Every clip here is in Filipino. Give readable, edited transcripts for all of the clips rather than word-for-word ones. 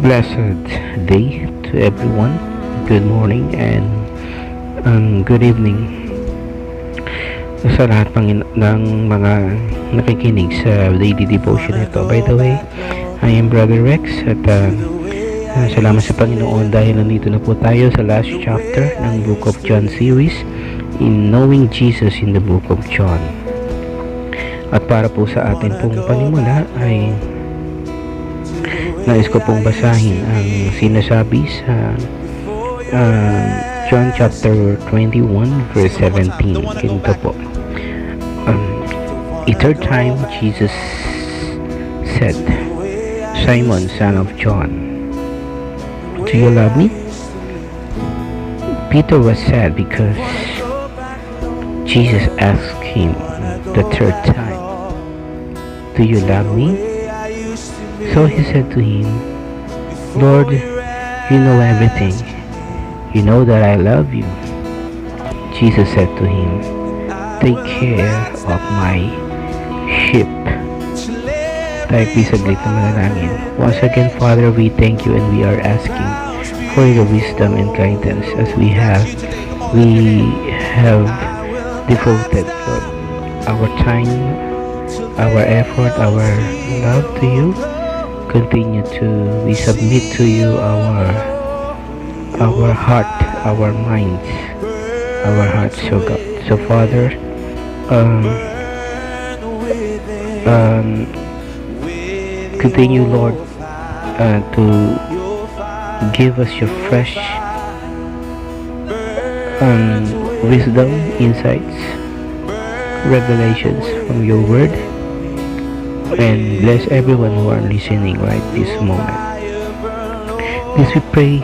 Blessed day to everyone. Good morning and good evening sa lahat ng mga nakikinig sa daily devotion ito. By the way, I am Brother Rex at salamat sa Panginoon dahil nandito na po tayo sa last chapter ng Book of John series in Knowing Jesus in the Book of John. At para po sa atin pong panimula ay nais ko pong basahin ang sinasabi sa John chapter 21 verse 17. Ganito po. A third time Jesus said, Simon, son of John, do you love me? Peter was sad because Jesus asked him the third time, do you love me? So he said to him, Lord, you know everything. You know that I love you. Jesus said to him, take care of my sheep. Tayo saglit na manalangin. Once again, Father, we thank you and we are asking for your wisdom and guidance as we have devoted, Lord, our time, our effort, our love to you. We submit to you our heart, our minds, our hearts, so God. So Father, continue, Lord, to give us your fresh wisdom, insights, revelations from your word, and bless everyone who are listening right this moment. This we pray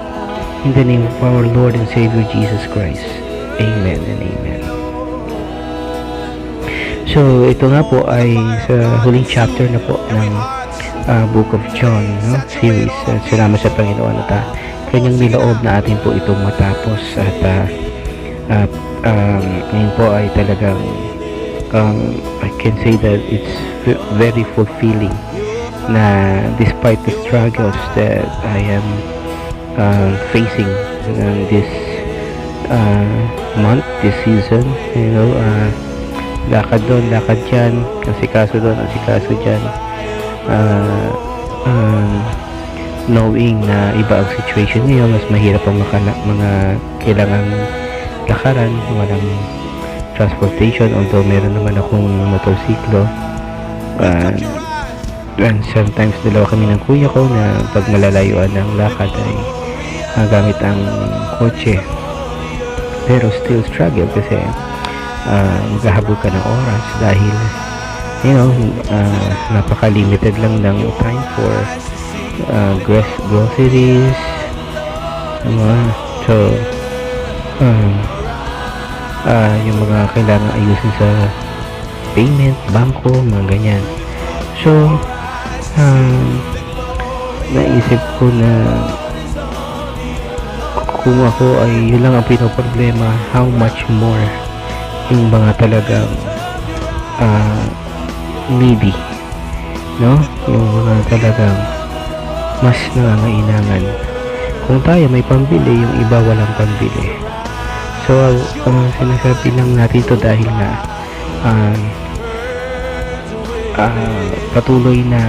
in the name of our Lord and Savior Jesus Christ. Amen and amen. So ito nga po ay sa huling chapter na po ng Book of John, no, series. Salamat sa Panginoon at kanyang niloob na atin po itong matapos at ngayon po ay talagang I can say that it's very fulfilling na despite the struggles that I am facing this month, this season, you know, lakad doon, lakad dyan, asikaso doon, asikaso dyan, knowing na iba ang situation ngayon, mas mahirap ang mga kailangan lakaran, walang transportation, although meron naman akong motorsiklo, and sometimes dalawa kami ng kuya ko na pag malalayuan ng lakad ay gamit ang kotse, pero still struggle kasi maghahabol ka ng oras dahil you know, napaka-limited lang ng time for groceries, so yung mga kailangan ayusin sa payment, bangko, mga ganyan. So naisip ko na kung ako ay yun lang ang pinoproblema, how much more yung mga talagang needy, no? Yung mga talagang mas nangangailangan. Kung tayo may pambili, yung iba walang pambili. So, sinasabi lang natin ito dahil nga patuloy na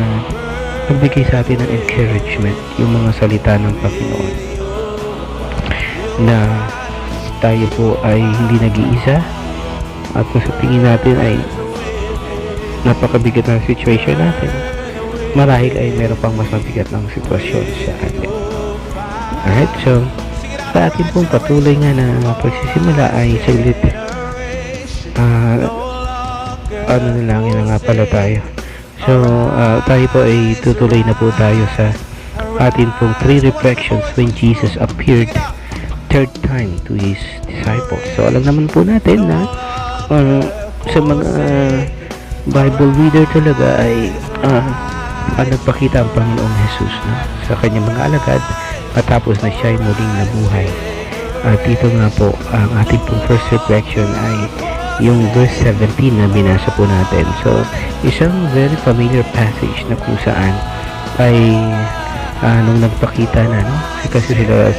magbigay sa atin ng encouragement yung mga salita ng Panginoon na tayo po ay hindi nag-iisa at kung sa tingin natin ay napakabigat ng situation natin, marahil ay meron pang mas mabigat ng sitwasyon sa atin. Alright, so sa atin pong patuloy nga na pagsisimula ay saglit nalangin na nga pala tayo. So tayo po ay tutuloy na po tayo sa atin pong 3 reflections when Jesus appeared third time to his disciples. So alam naman po natin na sa mga Bible reader talaga ay nagpakita ang Panginoong Jesus, no, sa kanyang mga alagad matapos na siya ay muling nabuhay. At dito nga po ang ating pong first reflection ay yung verse 17 na binasa po natin. So isang very familiar passage na kung saan ay nung nagpakita na, no? Kasi sila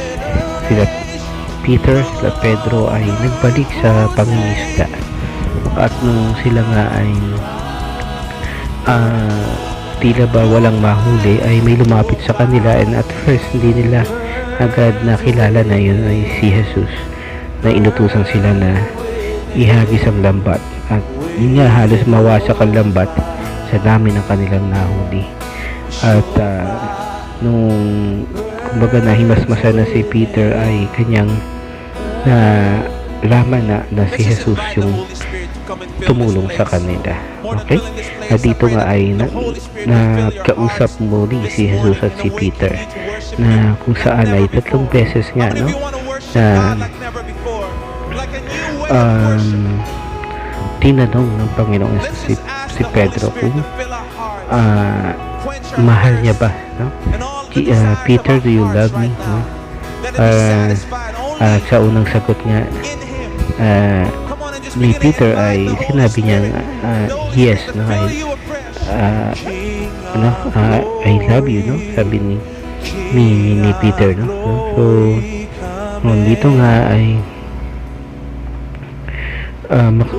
Peter, sila Pedro ay nagbalik sa pangingisda, at nung sila nga ay tila ba walang mahuli, ay may lumapit sa kanila, and at first hindi nila agad nakilala na yun ay si Jesus, na inutusan sila na ihagis ang lambat, at yun nga, halos mawasak ang lambat sa dami ng kanilang nahuli. At nung kumbaga nahimasmasan na si Peter, ay kanyang na laman na si Jesus yung tumulong sa kanila. Okay? At dito nga ay nagkausap muli si Jesus at si Peter, na kung saan ay 3 beses nga, no, na tinanong ng Panginoong Jesus si Pedro kung mahal niya ba, no? Peter, do you love me? No? Sa unang sagot nga ni Peter ay sinabi niya yes, no, I love you, no, sabi ni Peter, no. So dito nga ay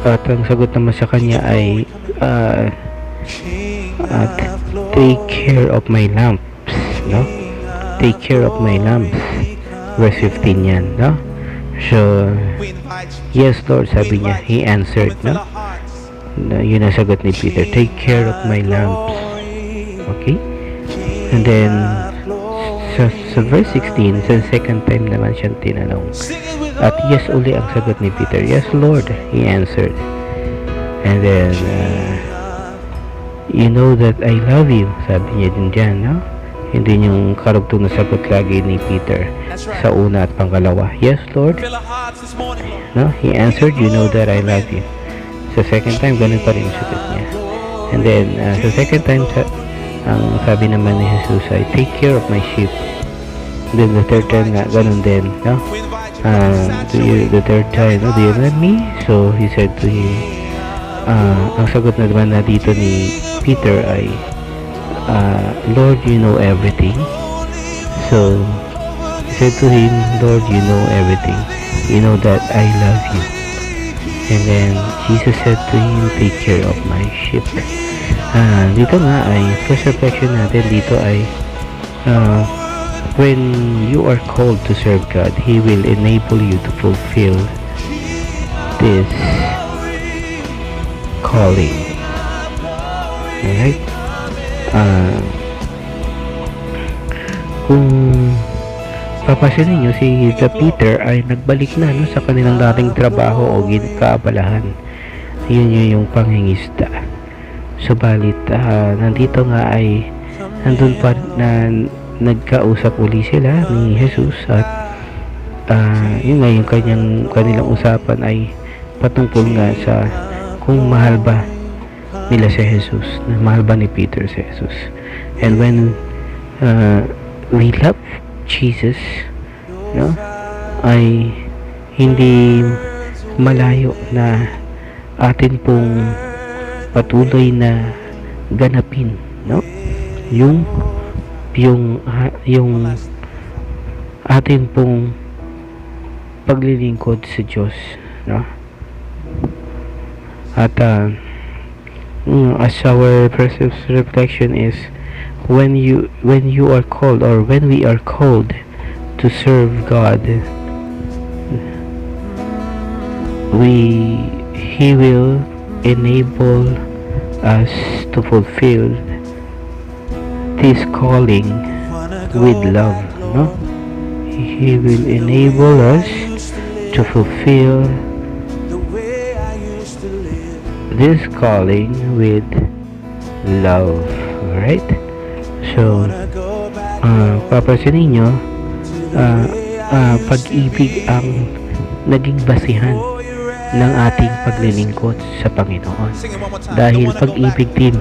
at ang sagot naman sa kanya ay take care of my lamps, no, take care of my lamps, verse 15 yan, no. So yes Lord, sabi niya, he answered, no, yun ang sagot ni Peter, take care of my lamps. Okay, and then sa verse 16, sa second time naman siyang tinanong, at yes uli ang sagot ni Peter, yes Lord, he answered. And then you know that I love you, sabi niya din dyan, no? Hindi yung karugtong na sagot lagi ni Peter sa una at pangalawa, yes Lord, no, he answered, you know that I love you. Sa second time, ganun pa rin yung sagot niya. And then sa second time, ang sabi naman ni Jesus ay take care of my sheep. And then the third time nga, ganun din, no? The third time, no, do you love me? So he said to him, ang sagot na naman na dito ni Peter ay Lord, you know everything. So he said to him, Lord, you know everything, you know that I love you. And then Jesus said to him, take care of my sheep. Dito nga ay first reflection natin dito ay when you are called to serve God, He will enable you to fulfill this calling. Alright? Kung papansinin nyo, si Peter ay nagbalik na, no, sa kanilang dating trabaho o kaabalahan. Yun yung panghingisda. Subalit nandito nga ay nandun pa na nagkausap uli sila ni Jesus, at yun nga yung kanilang usapan ay patungkol nga sa kung mahal ba nila si Jesus, mahal ba ni Peter si Jesus. And when we love Jesus, no, ay hindi malayo na atin pong patuloy na ganapin, no, yung atin pong paglilingkod sa Diyos, no. At as our first reflection is when you are called, or when we are called to serve God, He will enable us to fulfill this calling with love, no? He will enable us to fulfill this calling with love. Alright? So papansinin nyo, pag-ibig ang naging basihan ng ating paglilingkod sa Panginoon, dahil pag-ibig din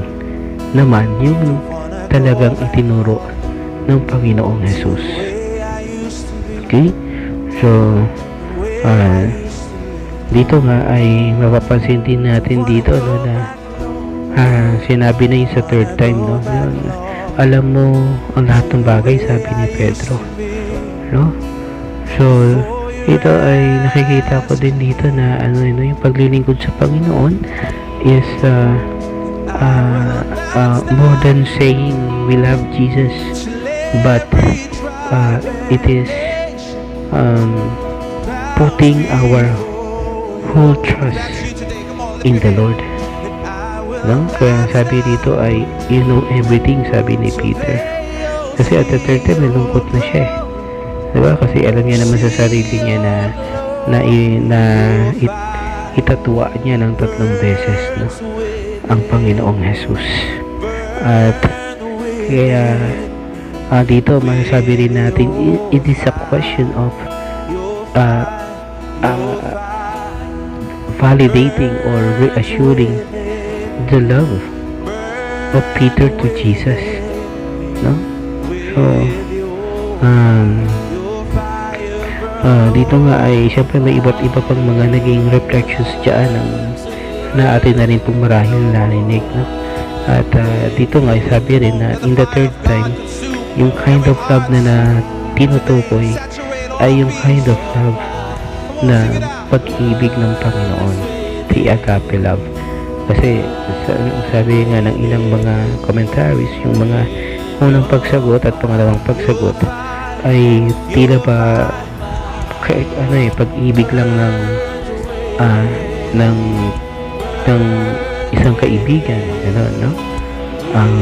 naman yung talagang itinuro ng Panginoong Jesus. Okay? So dito nga ay mapapansin din natin dito, no, na sinabi na yun sa third time, no, alam mo ang lahat ng bagay, sabi ni Pedro, no? So ito ay nakikita ko din dito na yung paglilingkod sa Panginoon is more than saying we love Jesus, but it is putting our whole trust in the Lord, no? Kaya sabi dito ay you know everything, sabi ni Peter, kasi at the third time nalungkot na siya, diba? Kasi alam niya naman sa sarili niya na itatuwa niya ng 3 beses, no, ang Panginoong Jesus. At kaya dito masasabi rin natin it is a question of validating or reassuring the love of Peter to Jesus, no? So dito nga ay syempre may iba't iba pang mga naging reflections dyan na atin na rin pong marahil narinig, no? At dito nga sabi rin na in the third time, yung kind of love na tinutukoy ay yung kind of love na pag-ibig ng Panginoon, the agape love. Kasi sabi nga ng ilang mga commentaries, yung mga unang pagsagot at pangalawang pagsagot ay tila ba pag-ibig lang ng isang kaibigan, no? Ang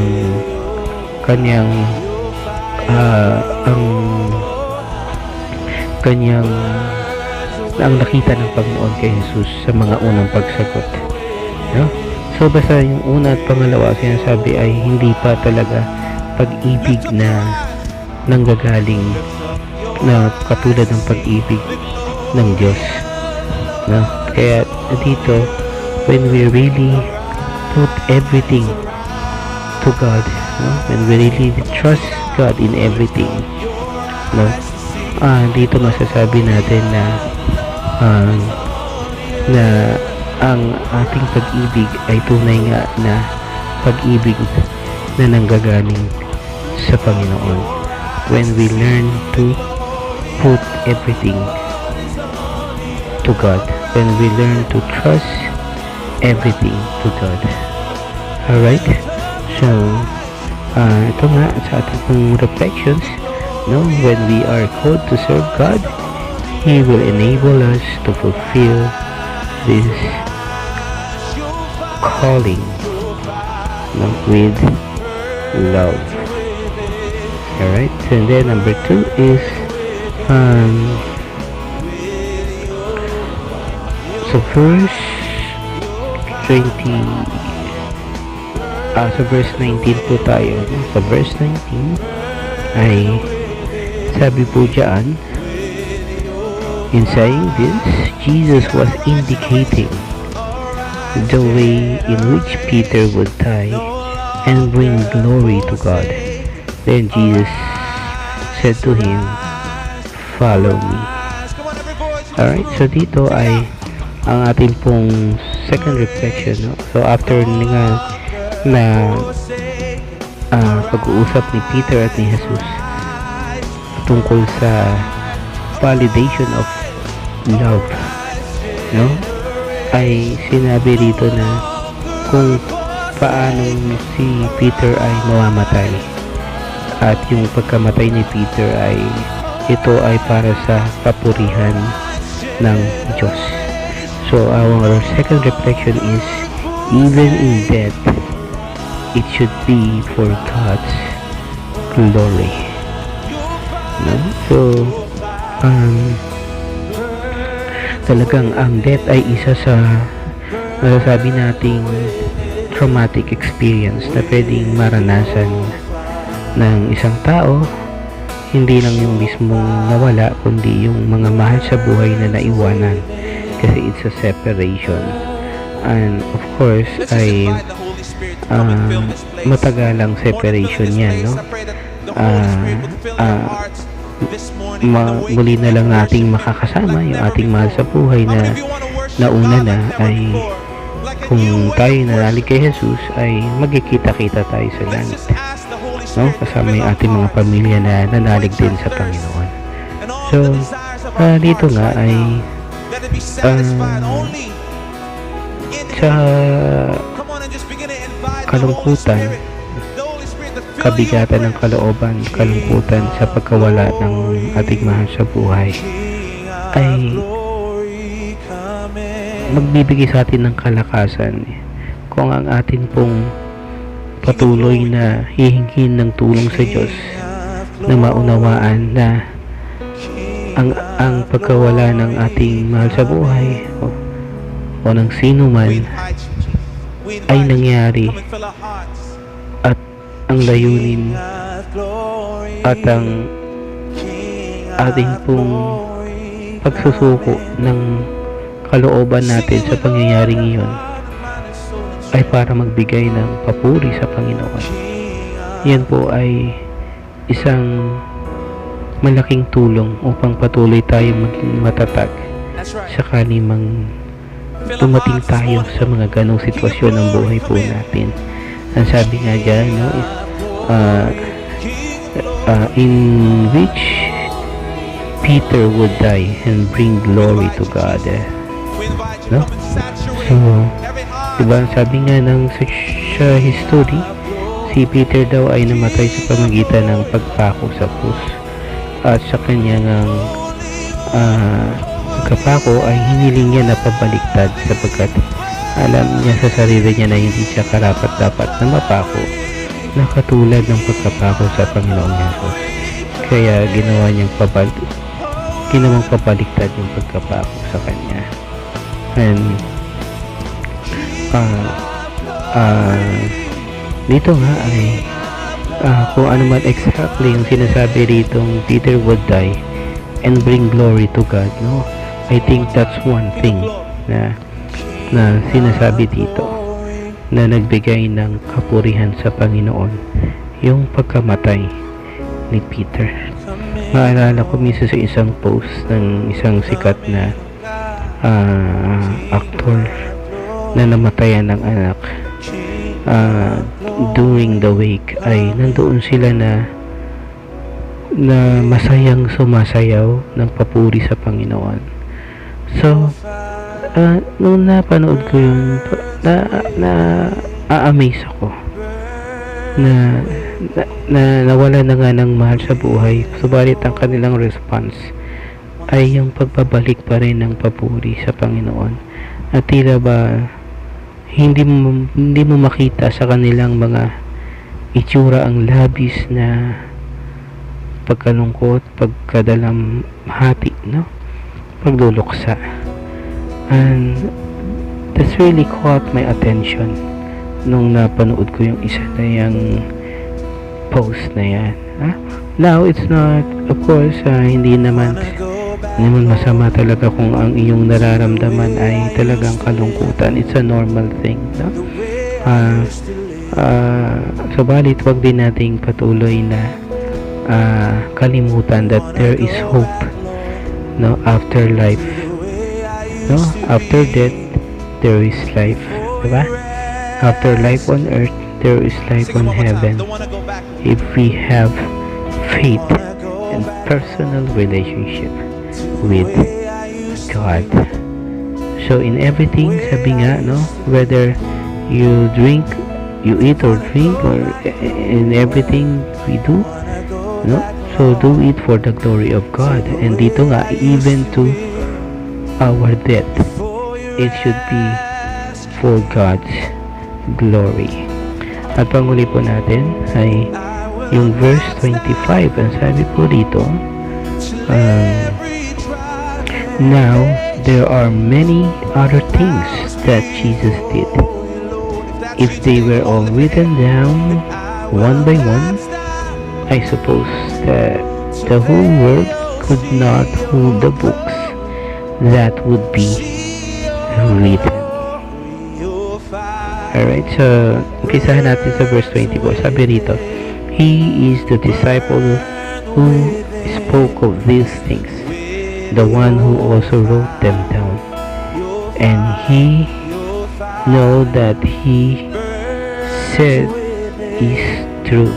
kanyang ang nakita ng Panginoon kay Jesus sa mga unang pagsagot, no? So basta yung una at pangalawa sinasabi ay hindi pa talaga pag-ibig na nanggagaling na katulad ng pag-ibig ng Diyos, no? Kaya dito when we really put everything to God, no? When we really trust God in everything, no? Dito masasabi natin na ang ating pag-ibig ay tunay nga na pag-ibig na nanggagaling sa Panginoon. When we learn to put everything to God, when we learn to trust everything to God. Alright? So, ito nga sa ating pong reflections, no? When we are called to serve God, He will enable us to fulfill this calling, no? With love. Alright? And then number 2 is so verse 20 sa verse 19 po tayo, no? Sa verse 19 ay sabi po dyan, in saying this, Jesus was indicating the way in which Peter would die and bring glory to God. Then Jesus said to him, follow me. Alright, so dito ay ang ating pong second reflection, no? So after na pag-uusap ni Peter at ni Jesus tungkol sa validation of love, no? Ay sinabi dito na kung paano si Peter ay mamamatay, at yung pagkamatay ni Peter ay ito ay para sa papurihan ng Diyos. So our second reflection is even in death it should be for God's glory, no? So talagang ang death ay isa sa masasabi nating traumatic experience na pwedeng maranasan ng isang tao, hindi lang yung mismong nawala kundi yung mga mahal sa buhay na naiwanan, kasi it's a separation, and of course ay matagalang separation yan, no? Muli na lang nating makakasama yung ating mahal sa buhay na nauna na, ay kung tayo nanalig kay Jesus ay magkikita-kita tayo sa langit. no? Kasama yung ating mga pamilya na nanalig din sa Panginoon. So, dito nga ay sa kalungkutan, kabigatan ng kalooban, kalungkutan sa pagkawala ng ating mahal sa buhay ay magbibigay sa atin ng kalakasan kung ang atin pong patuloy na hihingin ng tulong sa Diyos na maunawaan na ang pagkawala ng ating mahal sa buhay o ng sino man ay nangyari at ang layunin at ang ating pong pagsusuko ng kalooban natin sa pangyayaring iyon ay para magbigay ng papuri sa Panginoon. Yan po ay isang malaking tulong upang patuloy tayong maging matatag sakali mang dumating tayo sa mga ganong sitwasyon ng buhay po natin. Ang sabi nga dyan, no, in which Peter would die and bring glory to God. No? So, diba, sabi nga sa history, si Peter daw ay namatay sa pamagitan ng pagpako sa krus. At sa kanyang pagkapako ay hiniling niya na pabaliktad sapagkat alam niya sa sarili niya na hindi siya karapat-dapat na mapako na katulad ng pagkapako sa Panginoong Hesus. Kaya ginawang pabaliktad yung pagkapako sa kanya. And dito nga ay kung ano man exactly yung sinasabi ritong Peter would die and bring glory to God, no? I think that's one thing na sinasabi dito na nagbigay ng kapurihan sa Panginoon, yung pagkamatay ni Peter. Maalala ko minsan sa isang post ng isang sikat na aktor na namatayan ng anak, during the wake ay nandoon sila na masayang sumasayaw ng papuri sa Panginoon. So nung napanood ko yun, na-amaze ako na nawala na nga ng mahal sa buhay, subalit ang kanilang response ay yung pagbabalik pa rin ng papuri sa Panginoon. At tila ba hindi mo makita sa kanilang mga itsura ang labis na pagkalungkot, pagkadalamhati, no? Pagluluksa. And that's really caught my attention nung napanood ko yung isa na yung post na yan. Now, it's not, of course, hindi naman masama talaga kung ang iyong nararamdaman ay talagang kalungkutan. It's a normal thing, no? Subalit wag din nating patuloy na kalimutan that there is hope, no, after life, no, after death there is life, diba? After life on earth there is life on heaven if we have faith and personal relationship with God. So in everything, sabi nga, no, whether you eat or drink, or in everything we do, no, so do it for the glory of God. And dito nga, even to our death, it should be for God's glory. At panghuli po natin ay yung verse 25. Ang sabi po dito, now there are many other things that Jesus did. If they were all written down one by one, I suppose that the whole world could not hold the books that would be written. Alright, so umpisahan natin sa verse 24. Sabi rito, He is the disciple who spoke of these things, the one who also wrote them down, and he know that he said is true.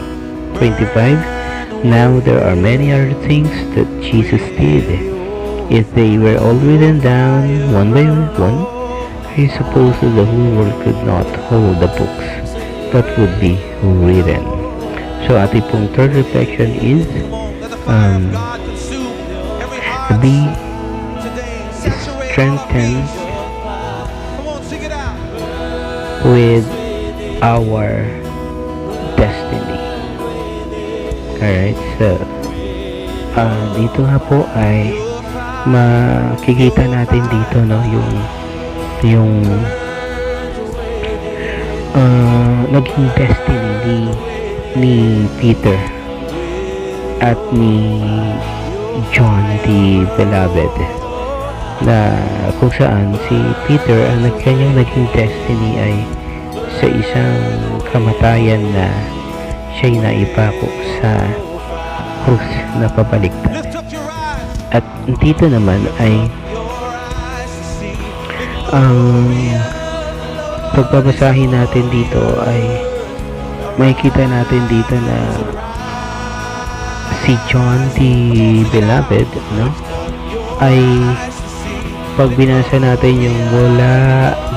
25. Now there are many other things that Jesus did. If they were all written down one by one, I suppose that the whole world could not hold the books that would be written. So ating pong third reflection is be strengthened with our destiny. Alright, so dito nga po ay makikita natin dito, no, yung naging destiny ni Peter at ni John the Beloved, na kung saan si Peter ang kanyang naging destiny ay sa isang kamatayan na siya'y naipako sa krus na pabaliktad. At dito naman ay ang pagbabasahin natin dito ay makikita natin dito na si John the Beloved, no, ay pag binasa natin yung mula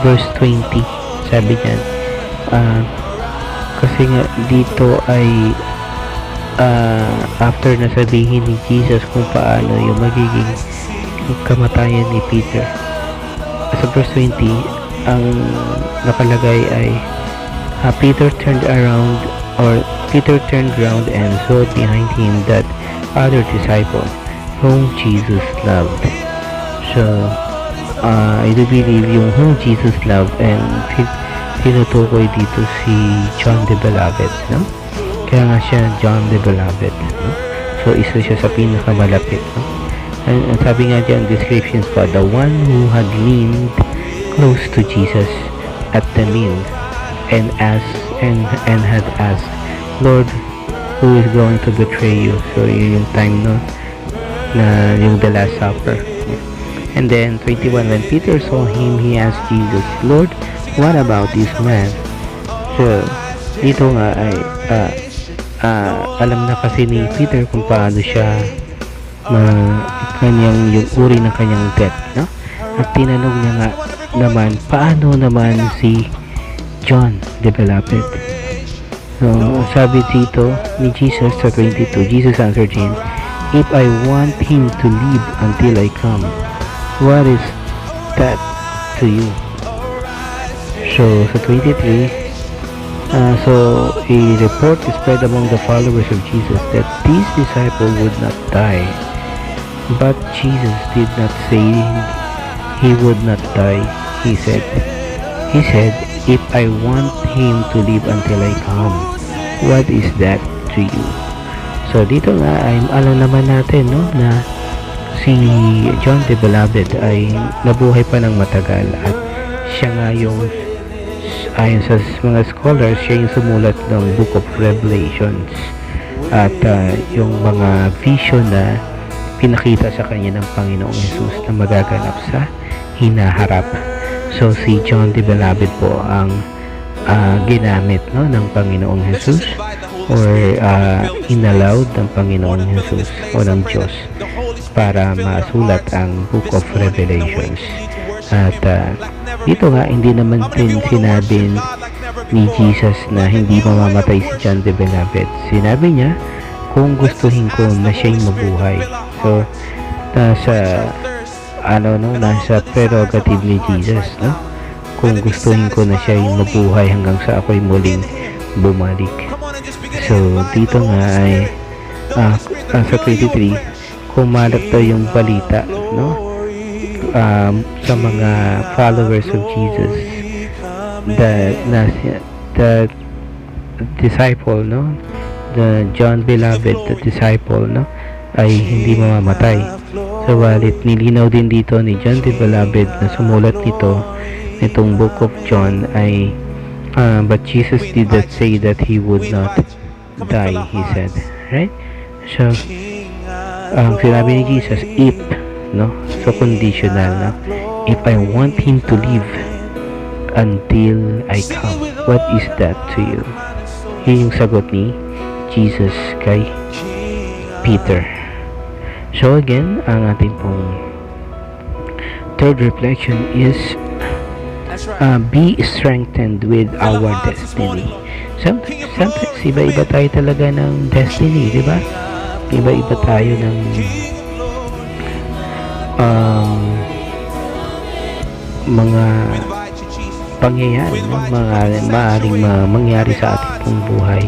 verse 20, sabi niyan, kasi nga dito ay after na sabihin ni Jesus kung paano yung magiging kamatayan ni Peter, sa verse 20 ang nakalagay ay Peter turned around, or Peter turned round and saw behind him that other disciple whom Jesus loved. So I do believe yung whom Jesus loved, and tinutukoy dito si John the Beloved, no? Kaya nga siya John the Beloved, no? So isa siya sa pinakamalapit, no? And sabi nga dyan, descriptions pa, the one who had leaned close to Jesus at the meal and had asked, Lord, who is going to betray you? So yun yung time, no, na yung the Last Supper. And then 21, when Peter saw him, he asked Jesus, Lord, what about this man? So dito nga ay alam na kasi ni Peter kung paano siya yung uri ng kanyang death, no? At tinanong niya nga naman, paano naman si John the Beloved? So sabi dito ni Jesus sa 22, Jesus answered him, if I want him to live until I come, what is that to you? So sa 23, so a report spread among the followers of Jesus that this disciple would not die. But Jesus did not say he would not die. He said, if I want him to live until I come, what is that to you? So dito nga ay alam naman natin, no, na si John the Beloved ay nabuhay pa ng matagal, at siya nga yung, ayon sa mga scholars, siya yung sumulat ng Book of Revelations, at yung mga vision na pinakita sa kanya ng Panginoong Jesus na magaganap sa hinaharap. So si John the Beloved po ang ginamit, no, ng Panginoong Jesus, or inallowed ng Panginoong Jesus o ng Diyos para masulat ang Book of Revelations. At dito nga hindi naman din sinabi ni Jesus na hindi mamamatay si John the Beloved. Sinabi niya kung gustuhin ko na siya'y mabuhay. So nasa prerogative ni Jesus, no, kung gustuhin ko na siya'y mabuhay hanggang sa ako'y muling bumalik. So dito nga ay sa 23, kumalat daw yung balita, no, sa mga followers of Jesus, the disciple, no, the John Beloved, the disciple, no, ay hindi mamamatay. So walit nilinaw din dito ni John the Beloved na sumulat nitong Book of John ay but Jesus did not say that he would not die, he said, right? So sinabi ni Jesus, if, no, so conditional, no, if I want him to live until I come, what is that to you? Yun yung sagot ni Jesus kay Peter. So again, ang ating pong third reflection is be strengthened with our destiny. Sometimes iba-iba tayo talaga ng destiny, di ba? Iba-iba tayo ng mga pangyayari, no? Maaaring mangyari sa ating pong buhay.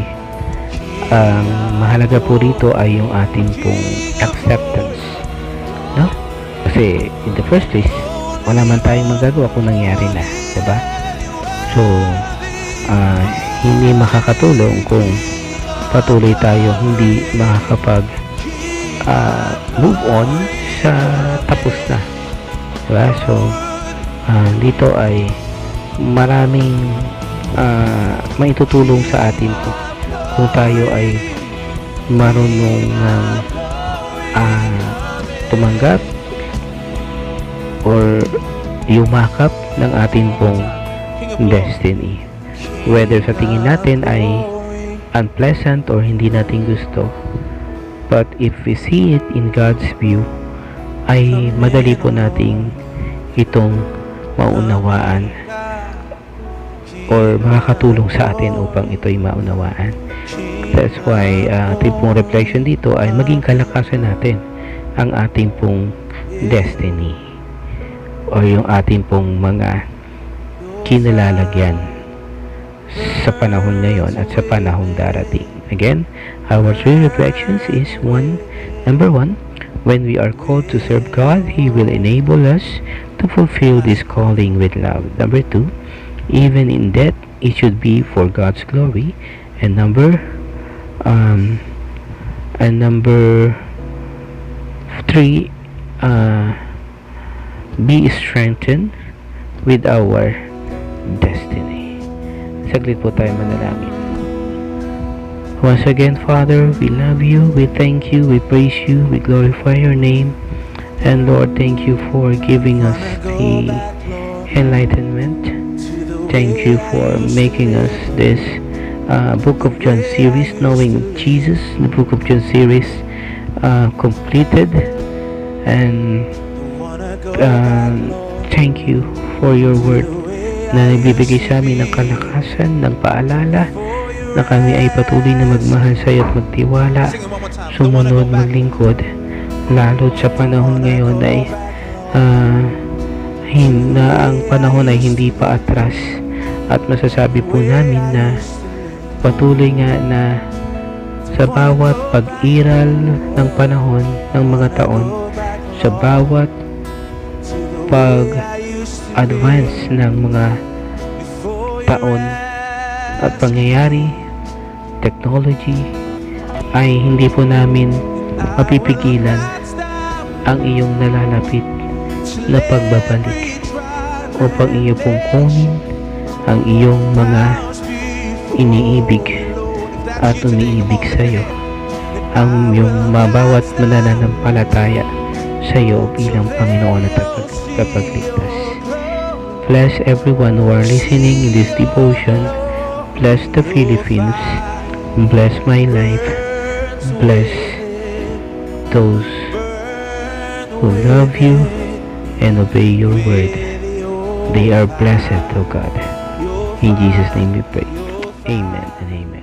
Ang mahalaga po rito ay yung ating pong acceptance, no? Kasi in the first place, wala man tayong magagawa kung nangyari na, diba? So hindi makakatulong kung patuloy tayo hindi makakapag move on sa tapos na, diba? So dito ay maraming maitutulong sa atin po kung tayo ay marunong ng tumanggap or yumakap ng ating pong destiny, whether sa tingin natin ay unpleasant or hindi natin gusto. But if we see it in God's view, ay madali po nating itong maunawaan or makakatulong sa atin upang ito'y maunawaan. That's why ating pong reflection dito ay maging kalakasan natin ang ating pong destiny o yung ating pong mga kinalalagyan sa panahon ngayon at sa panahong darating. Again, our three reflections is number one, when we are called to serve God, He will enable us to fulfill this calling with love. Number two, even in death, it should be for God's glory. And number three, be strengthened with our destiny. Saglit po tayo manalangin. Once again, Father, we love you, we thank you, we praise you, we glorify your name. And Lord, thank you for giving us the enlightenment. Thank you for making us this Book of John series, knowing Jesus, the Book of John series completed. And thank you for your word na nagbibigay sa amin ng kalakasan, ng paalala na kami ay patuloy na magmahal sa iyo at magtiwala, sumunod, maglingkod, lalo't sa panahon ngayon ay ang panahon ay hindi pa atras, at masasabi po namin na patuloy nga na sa bawat pag-iral ng panahon ng mga taon, sa bawat pag-advance ng mga taon at pangyayari, technology, ay hindi po namin mapipigilan ang iyong nalalapit na pagbabalik upang iyo pong kunin ang iyong mga iniibig at umiibig sa iyo, ang iyong mabawat mananampalataya sa iyo bilang Panginoon at tagapagligtas. Bless everyone who are listening in this devotion. Bless the Philippines. Bless my life. Bless those who love you and obey your word. They are blessed, O God. In Jesus' name we pray. Amen and amen.